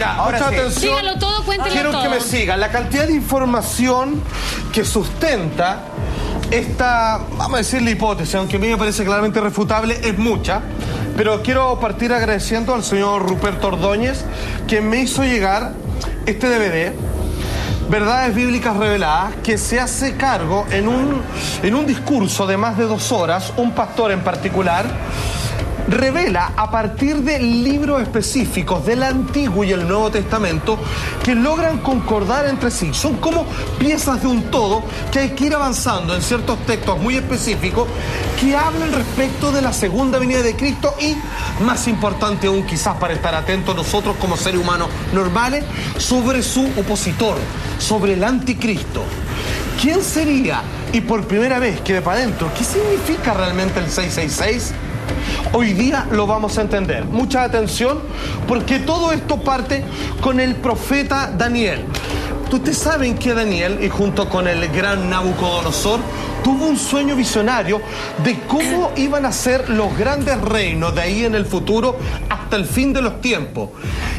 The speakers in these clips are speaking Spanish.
Ya, mucha atención. Dígalo todo, cuéntelo Quiero todo. que me sigan. La cantidad de información que sustenta esta, vamos a decir, la hipótesis, aunque a mí me parece claramente irrefutable, es mucha. Pero quiero partir agradeciendo al señor Ruperto Ordóñez, quien me hizo llegar este DVD, Verdades Bíblicas Reveladas, que se hace cargo en un discurso de más de 2 horas, un pastor en particular revela a partir de libros específicos del Antiguo y el Nuevo Testamento que logran concordar entre sí. Son como piezas de un todo que hay que ir avanzando en ciertos textos muy específicos que hablan respecto de la segunda venida de Cristo y, más importante aún quizás para estar atentos nosotros como seres humanos normales, sobre su opositor, sobre el anticristo. ¿Quién sería? Y por primera vez quede para adentro, ¿qué significa realmente el 666? Hoy día lo vamos a entender. Mucha atención, porque todo esto parte con el profeta Daniel. Ustedes saben que Daniel, y junto con el gran Nabucodonosor, tuvo un sueño visionario de cómo iban a ser los grandes reinos de ahí en el futuro hasta el fin de los tiempos.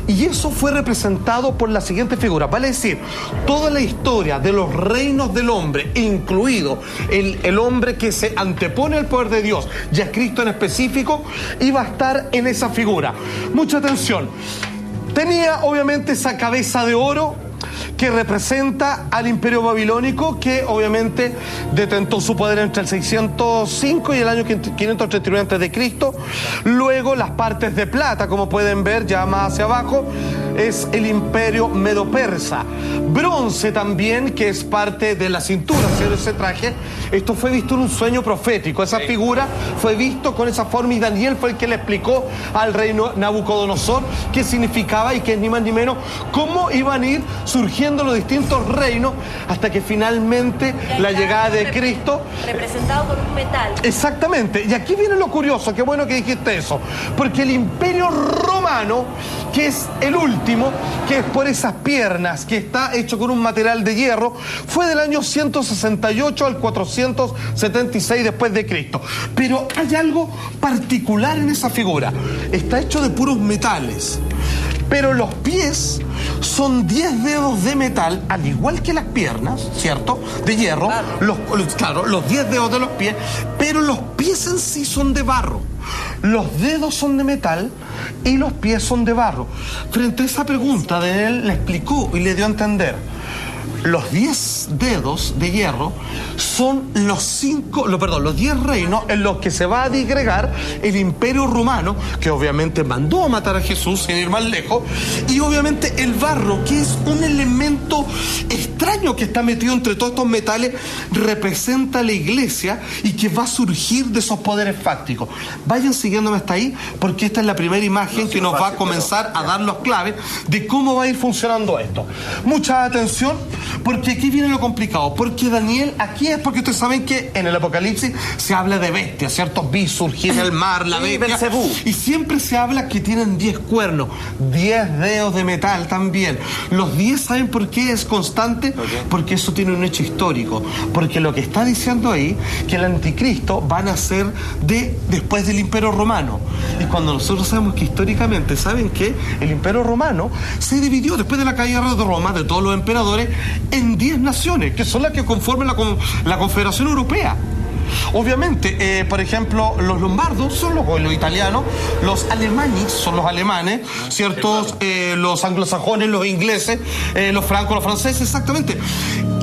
Y eso fue representado por la siguiente figura. Vale decir, toda la historia de los reinos del hombre, incluido el hombre que se antepone al poder de Dios y a Cristo en específico, iba a estar en esa figura. Mucha atención. Tenía obviamente esa cabeza de oro que representa al imperio babilónico, que obviamente detentó su poder entre el 605 y el año 539 a.C. Luego las partes de plata, como pueden ver ya más hacia abajo, es el imperio medo-persa. Bronce también, que es parte de la cintura, ¿sí? Ese traje. Esto fue visto en un sueño profético. Esa figura fue visto con esa forma y Daniel fue el que le explicó al rey Nabucodonosor qué significaba y que es ni más ni menos cómo iban a ir surgiendo los distintos reinos hasta que finalmente la llegada de Cristo. Representado con un metal. Exactamente. Y aquí viene lo curioso, qué bueno que dijiste eso. Porque el imperio romano, que es el último, que es por esas piernas, que está hecho con un material de hierro, fue del año 168 al 476 después de Cristo. Pero hay algo particular en esa figura. Está hecho de puros metales. Pero los pies son 10 dedos de metal, al igual que las piernas, ¿cierto? De hierro. Claro, los 10 dedos de los pies, pero los pies en sí son de barro. Los dedos son de metal y los pies son de barro. Frente a esa pregunta, Daniel le explicó y le dio a entender. Los 10 dedos de hierro son los 10 reinos en los que se va a disgregar el imperio romano, que obviamente mandó a matar a Jesús sin ir más lejos, y obviamente el barro, que es un elemento extraño que está metido entre todos estos metales, representa la iglesia y que va a surgir de esos poderes fácticos. Vayan siguiéndome hasta ahí, porque esta es la primera imagen que nos va a comenzar a dar las claves de cómo va a ir funcionando esto. Mucha atención, porque aquí viene lo complicado, porque Daniel, aquí es porque ustedes saben que en el Apocalipsis se habla de bestias, ¿cierto? Vi surgir el mar, la bestia, y siempre se habla que tienen 10 cuernos, 10 dedos de metal también. Los 10, ¿saben por qué es constante? Porque eso tiene un hecho histórico, porque lo que está diciendo ahí, que el anticristo va a nacer después del imperio romano. Y cuando nosotros sabemos que históricamente, ¿saben qué? El imperio romano se dividió después de la caída de Roma, de todos los emperadores, en 10 naciones, que son las que conforman la Confederación Europea. Obviamente, por ejemplo, los lombardos son los italianos, los alemanes son los alemanes, ¿cierto? Los anglosajones, los ingleses, los francos, los franceses, exactamente.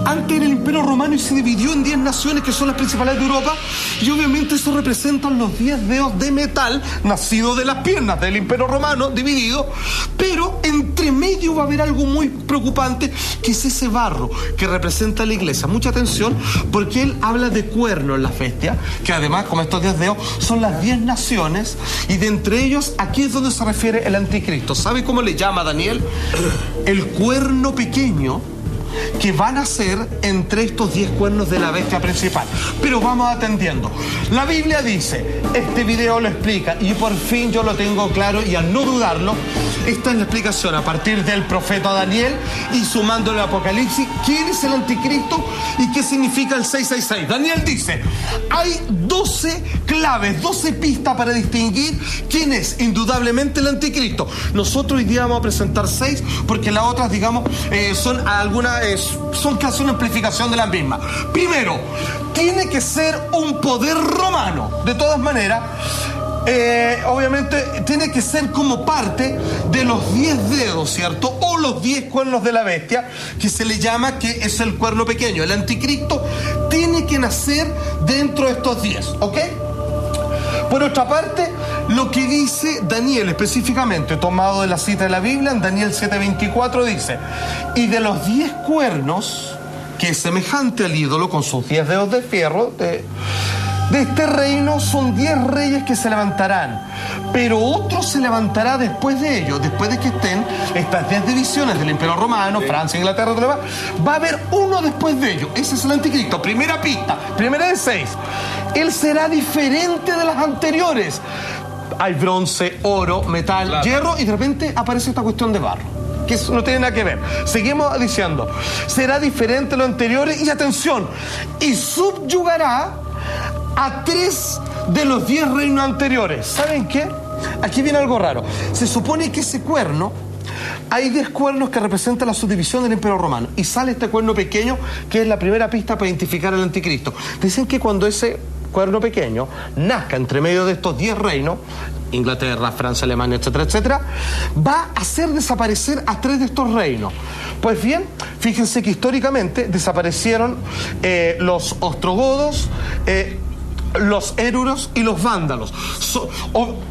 Antes era el Imperio Romano y se dividió en 10 naciones que son las principales de Europa, y obviamente eso representan los 10 dedos de metal nacidos de las piernas del Imperio Romano dividido, pero entre medio va a haber algo muy preocupante, que es ese barro que representa la iglesia. Mucha atención, porque él habla de cuernos en la bestia, que además, como estos 10 dedos, son las 10 naciones, y de entre ellos, aquí es donde se refiere el anticristo. ¿Sabe cómo le llama Daniel? El cuerno pequeño que van a ser entre estos 10 cuernos de la bestia principal. Pero vamos atendiendo. La Biblia dice, este video lo explica, y por fin yo lo tengo claro, y al no dudarlo, esta es la explicación a partir del profeta Daniel y sumándole el Apocalipsis, quién es el anticristo y qué significa el 666. Daniel dice, hay 12 claves, 12 pistas para distinguir quién es indudablemente el anticristo. Nosotros hoy día vamos a presentar 6 porque las otras, digamos, son casi una amplificación de las mismas. Primero, tiene que ser un poder romano. De todas maneras, obviamente tiene que ser como parte de los 10 dedos, ¿cierto? O los 10 cuernos de la bestia, que se le llama, que es el cuerno pequeño. El anticristo tiene que nacer dentro de estos 10, ¿ok? Por otra parte, lo que dice Daniel específicamente, tomado de la cita de la Biblia, en Daniel 7:24 dice: y de los 10 cuernos, que es semejante al ídolo con sus 10 dedos de fierro, de este reino son 10 reyes que se levantarán, pero otro se levantará después de ellos, después de que estén estas 10 divisiones del Imperio Romano, Francia, Inglaterra, todo lo demás, va a haber uno después de ellos. Ese es el anticristo. Primera pista, primera de 6. Él será diferente de las anteriores. Hay bronce, oro, metal, claro, hierro, y de repente aparece esta cuestión de barro, que eso no tiene nada que ver. Seguimos diciendo, será diferente de los anteriores, y atención, y subyugará a 3 de los 10 reinos anteriores. ¿Saben qué? Aquí viene algo raro. Se supone que ese cuerno, hay 10 cuernos que representan la subdivisión del Imperio Romano, y sale este cuerno pequeño, que es la primera pista para identificar al anticristo. Dicen que cuando ese cuerno pequeño nazca entre medio de estos 10 reinos, Inglaterra, Francia, Alemania, etcétera, etcétera, va a hacer desaparecer a 3 de estos reinos. Pues bien, fíjense que históricamente desaparecieron los ostrogodos, los éruros y los vándalos.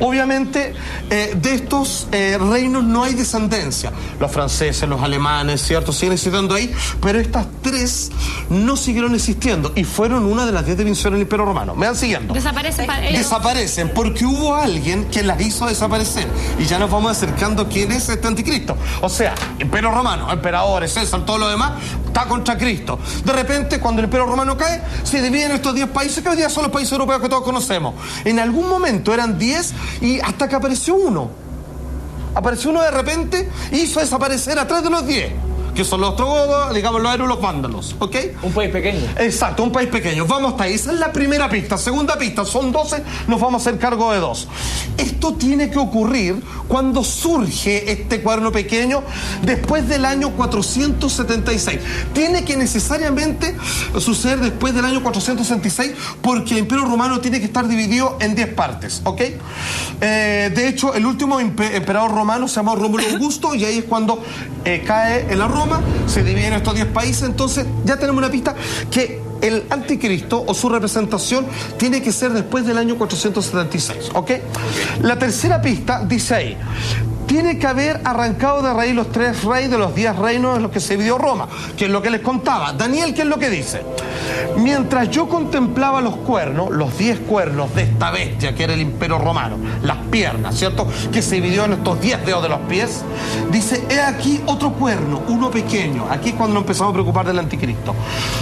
Obviamente, de estos reinos no hay descendencia. Los franceses, los alemanes, ¿cierto?, siguen existiendo ahí, pero estas 3 no siguieron existiendo y fueron una de las 10 divisiones del Imperio Romano. ¿Me van siguiendo? Desaparecen porque hubo alguien que las hizo desaparecer, y ya nos vamos acercando a quién es este anticristo. O sea, Imperio Romano, emperadores, César, todo lo demás, está contra Cristo. De repente, cuando el Imperio Romano cae, se dividen estos 10 países, que hoy día son los países europeos que todos conocemos. En algún momento eran 10, y hasta que apareció uno. Apareció uno de repente y hizo desaparecer a 3 de los 10, que son los ostrogodos, digamos, los érulos, los vándalos, ¿ok? Un país pequeño. Exacto, un país pequeño. Vamos hasta ahí. Esa es la primera pista. Segunda pista, son 12, nos vamos a hacer cargo de 2. Esto tiene que ocurrir cuando surge este cuerno pequeño después del año 476. Tiene que necesariamente suceder después del año 466, porque el Imperio Romano tiene que estar dividido en 10 partes, ¿ok? De hecho, el último emperador romano se llamó Rómulo Augusto, y ahí es cuando cae en la Roma, se dividen estos 10 países. Entonces ya tenemos una pista que el anticristo o su representación tiene que ser después del año 476, ¿ok? La tercera pista dice ahí: tiene que haber arrancado de raíz los 3 reyes de los 10 reinos en los que se dividió Roma, que es lo que les contaba. Daniel, ¿qué es lo que dice? Mientras yo contemplaba los cuernos, los 10 cuernos de esta bestia, que era el Imperio Romano, las piernas, ¿cierto?, que se dividió en estos 10 dedos de los pies, dice: he aquí otro cuerno, uno pequeño. Aquí es cuando nos empezamos a preocupar del anticristo.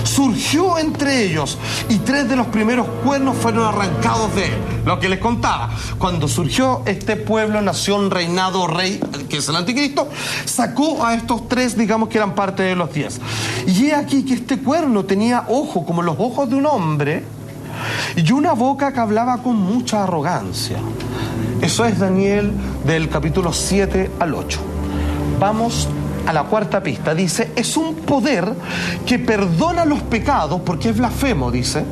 Surgió entre ellos, y 3 de los primeros cuernos fueron arrancados de él. Lo que les contaba, cuando surgió este pueblo, nación, reinado, rey, que es el anticristo, sacó a estos 3, digamos, que eran parte de los 10. Y he aquí que este cuerno tenía ojos como los ojos de un hombre, y una boca que hablaba con mucha arrogancia. Eso es Daniel del capítulo 7 al 8. Vamos a la cuarta pista. Dice: es un poder que perdona los pecados porque es blasfemo, dice.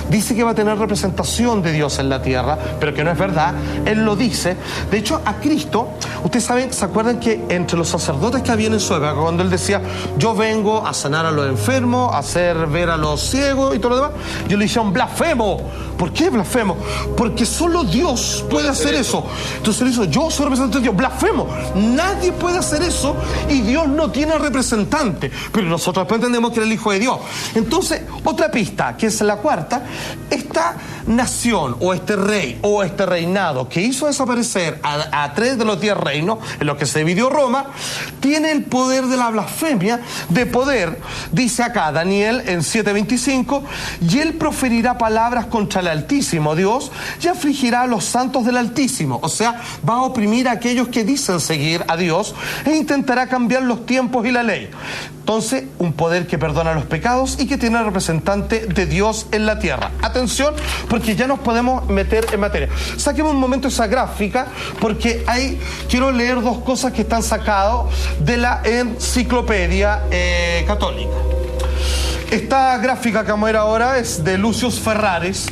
Dice que va a tener representación de Dios en la tierra, pero que no es verdad. Él lo dice. De hecho, a Cristo, ustedes saben, ¿se acuerdan que entre los sacerdotes que había en su época, cuando él decía: yo vengo a sanar a los enfermos, a hacer ver a los ciegos y todo lo demás, yo le decía: un blasfemo? ¿Por qué blasfemo? Porque solo Dios puede hacer eso. Entonces él dijo: yo soy representante de Dios. Blasfemo. Nadie puede hacer eso, y Dios no tiene representante. Pero nosotros entendemos que era el Hijo de Dios. Entonces, otra pista, que es la cuarta: esta nación, o este rey, o este reinado que hizo desaparecer a 3 de los 10 reinos en los que se dividió Roma, tiene el poder de la blasfemia, de poder, dice acá Daniel en 7:25, y él proferirá palabras contra el Altísimo Dios y afligirá a los santos del Altísimo. O sea, va a oprimir a aquellos que dicen seguir a Dios, e intentará cambiar los tiempos y la ley. Entonces, un poder que perdona los pecados y que tiene al representante de Dios en la tierra. Atención, porque ya nos podemos meter en materia. Saquemos un momento esa gráfica, porque ahí quiero leer dos cosas que están sacadas de la enciclopedia católica. Esta gráfica que vamos a ver ahora es de Lucius Ferraris.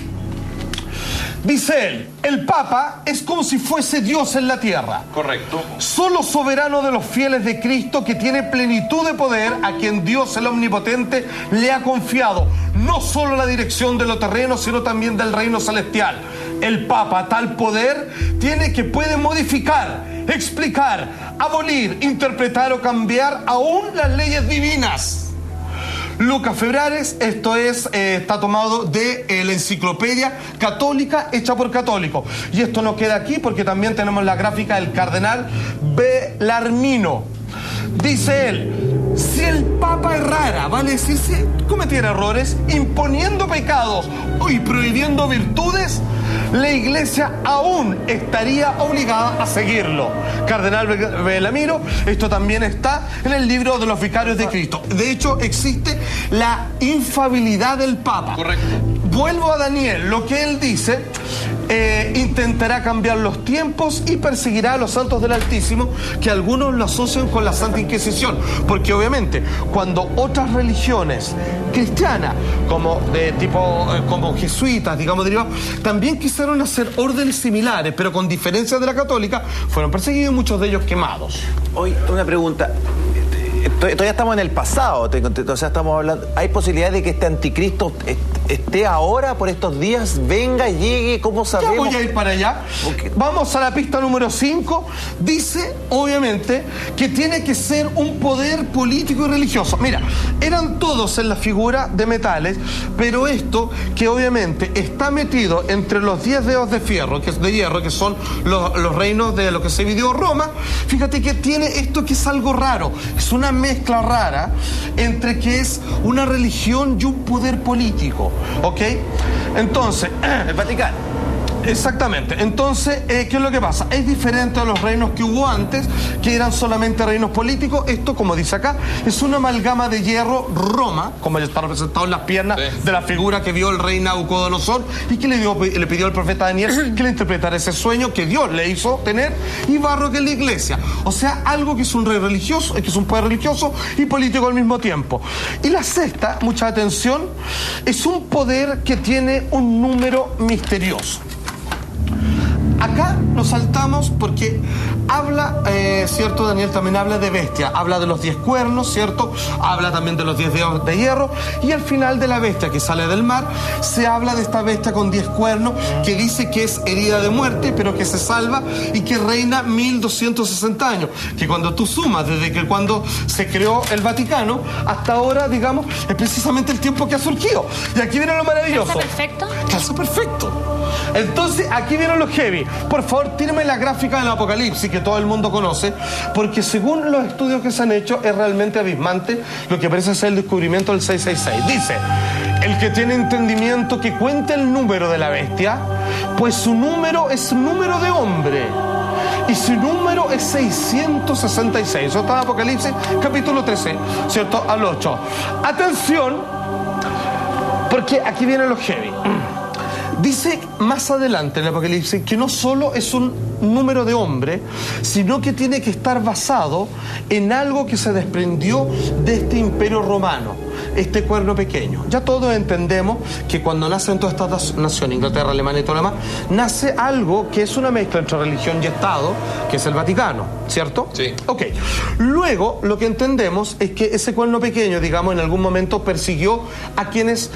Dice él, el Papa es como si fuese Dios en la tierra. Correcto. Solo soberano de los fieles de Cristo, que tiene plenitud de poder, a quien Dios el Omnipotente le ha confiado no solo la dirección de lo terreno, sino también del reino celestial. El Papa, tal poder tiene que puede modificar, explicar, abolir, interpretar o cambiar aún las leyes divinas. Lucas Ferraris, esto es, está tomado de la enciclopedia católica hecha por católicos. Y esto no queda aquí porque también tenemos la gráfica del cardenal Bellarmino. Dice él, si el Papa errara, vale decir, si cometiera errores, imponiendo pecados y prohibiendo virtudes, la Iglesia aún estaría obligada a seguirlo. Cardenal Bellarmino, esto también está en el libro de los Vicarios de Cristo. De hecho, existe la infalibilidad del Papa. Correcto. Vuelvo a Daniel, lo que él dice, intentará cambiar los tiempos y perseguirá a los santos del Altísimo, que algunos lo asocian con la Santa Inquisición, porque obviamente cuando otras religiones cristianas, como de tipo como jesuitas, digamos, también quisieron hacer órdenes similares, pero con diferencias de la católica, fueron perseguidos y muchos de ellos quemados. Hoy, una pregunta. Todavía estamos en el pasado, o sea, estamos hablando. ¿Hay posibilidad de que este anticristo esté ahora, por estos días, venga, llegue? ¿Cómo sabemos? Ya voy a ir para allá. Okay. Vamos a la pista número 5. Dice, obviamente, que tiene que ser un poder político y religioso. Mira, eran todos en la figura de metales, pero esto, que obviamente está metido entre los 10 dedos de hierro, que son los reinos de lo que se dividió Roma. Fíjate que tiene esto que es algo raro. Es una mezcla rara entre que es una religión y un poder político, ¿ok? Entonces, el Vaticano. Exactamente. Entonces, ¿qué es lo que pasa? Es diferente a los reinos que hubo antes, que eran solamente reinos políticos. Esto, como dice acá, es una amalgama de hierro Roma, como ya está representado en las piernas de la figura que vio el rey Nabucodonosor y que le pidió al profeta Daniel que le interpretara ese sueño que Dios le hizo tener, y barro que es la iglesia. O sea, algo que es un rey religioso, que es un poder religioso y político al mismo tiempo. Y la sexta, mucha atención, es un poder que tiene un número misterioso. Acá nos saltamos porque habla, ¿cierto? Daniel también habla de bestia, habla de los 10 cuernos, ¿cierto? Habla también de los 10 dedos de hierro, y al final de la bestia que sale del mar, se habla de esta bestia con 10 cuernos que dice que es herida de muerte, pero que se salva y que reina 1260 años. Que cuando tú sumas desde que cuando se creó el Vaticano hasta ahora, digamos, es precisamente el tiempo que ha surgido. Y aquí viene lo maravilloso. ¿Calza perfecto? Calza perfecto. Entonces, aquí vienen los heavy. Por favor, tírame la gráfica del Apocalipsis que todo el mundo conoce, porque según los estudios que se han hecho es realmente abismante lo que parece ser el descubrimiento del 666. Dice, el que tiene entendimiento que cuente el número de la bestia, pues su número es número de hombre y su número es 666. Eso está en Apocalipsis capítulo 13, ¿cierto? Al 8. Atención, porque aquí vienen los heavy. Dice más adelante en el Apocalipsis que no solo es un número de hombre, sino que tiene que estar basado en algo que se desprendió de este imperio romano, este cuerno pequeño. Ya todos entendemos que cuando nacen todas estas naciones, Inglaterra, Alemania y todo lo demás, nace algo que es una mezcla entre religión y Estado, que es el Vaticano, ¿cierto? Sí. Ok. Luego, lo que entendemos es que ese cuerno pequeño, digamos, en algún momento persiguió a quienes,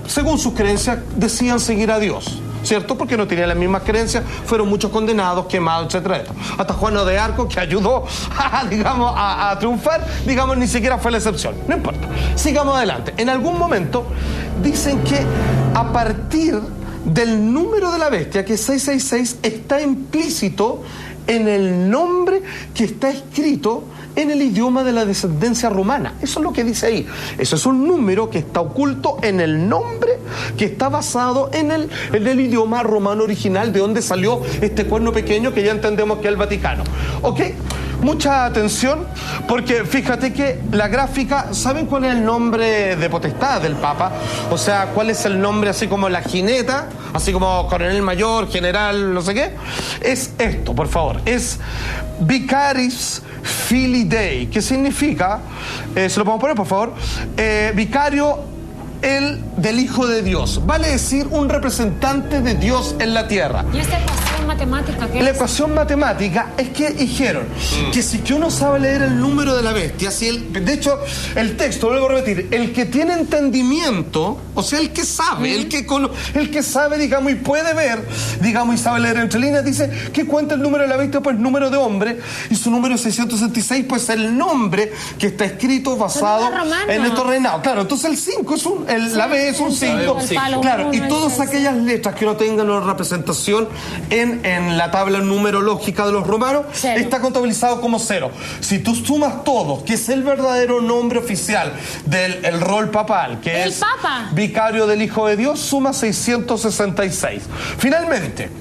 según sus creencias, decían seguir a Dios, ¿cierto? Porque no tenían las mismas creencias, fueron muchos condenados, quemados, etcétera. Hasta Juan de Arco, que ayudó a triunfar, digamos, ni siquiera fue la excepción. No importa. Sigamos adelante. En algún momento dicen que a partir del número de la bestia, que es 666, está implícito en el nombre que está escrito en el idioma de la descendencia romana. Eso es lo que dice ahí. Eso es un número que está oculto en el nombre que está basado en el idioma romano original, de donde salió este cuerno pequeño que ya entendemos que es el Vaticano. ¿Ok? mucha atención, porque fíjate que la gráfica, ¿saben cuál es el nombre de potestad del Papa? O sea, ¿cuál es el nombre así como la jineta? Así como coronel mayor, general, no sé qué. Es esto, por favor. Es Vicaris Filii Dei, que significa, ¿se lo podemos poner, por favor? Vicario del Hijo de Dios. Vale decir, un representante de Dios en la tierra. ¿Y esta ecuación matemática qué es? La ecuación matemática es que dijeron que si que uno sabe leer el número de la bestia, de hecho, el texto, vuelvo a repetir, el que tiene entendimiento, o sea, el que sabe, el que sabe, digamos, y puede ver, digamos, y sabe leer entre líneas, dice que cuenta el número de la bestia, pues número de hombre, y su número 666, pues el nombre que está escrito basado en estos reinados. Claro, entonces el 5 es la B es un 5. Claro, y todas aquellas letras que no tengan una representación en la tabla numerológica de los romanos, está contabilizado como 0. Si tú sumas todo, que es el verdadero nombre oficial del rol papal, que es Papa, vicario del Hijo de Dios, suma 666. Finalmente,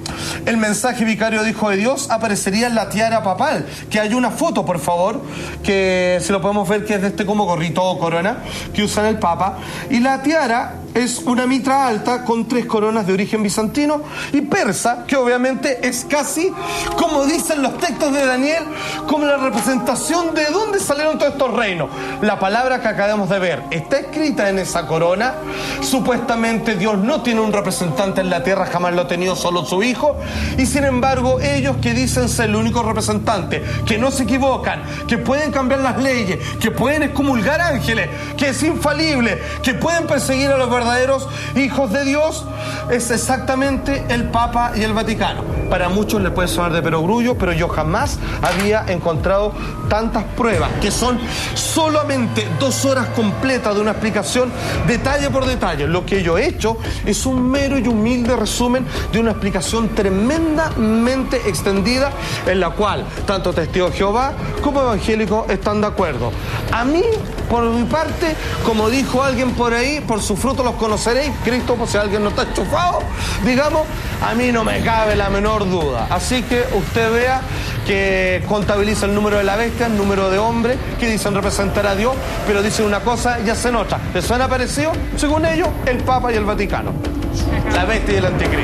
el mensaje vicario de Hijo de Dios aparecería en la tiara papal, que hay una foto, por favor, que si lo podemos ver, que es de este como gorrito o corona que usa el Papa, y la tiara es una mitra alta con 3 coronas de origen bizantino y persa, que obviamente es casi, como dicen los textos de Daniel, como la representación de dónde salieron todos estos reinos. La palabra que acabamos de ver está escrita en esa corona. Supuestamente Dios no tiene un representante en la tierra, jamás lo ha tenido, solo su Hijo, y sin embargo ellos que dicen ser el único representante, que no se equivocan, que pueden cambiar las leyes, que pueden excomulgar ángeles, que es infalible, que pueden perseguir a los verdaderos hijos de Dios, es exactamente el Papa y el Vaticano. Para muchos les puede sonar de perogrullo, pero yo jamás había encontrado tantas pruebas, que son solamente 2 horas completas de una explicación detalle por detalle. Lo que yo he hecho es un mero y humilde resumen de una explicación tremendamente extendida, en la cual tanto testigos de Jehová como evangélicos están de acuerdo. A mí, por mi parte, como dijo alguien por ahí, por su fruto los conoceréis. Cristo, pues si alguien no está enchufado, digamos, a mí no me cabe la menor duda. Así que usted vea que contabiliza el número de la bestia, el número de hombre, que dicen representar a Dios, pero dicen una cosa y hacen otra. ¿Les suena parecido? Según ellos, el Papa y el Vaticano. La bestia y el anticristo.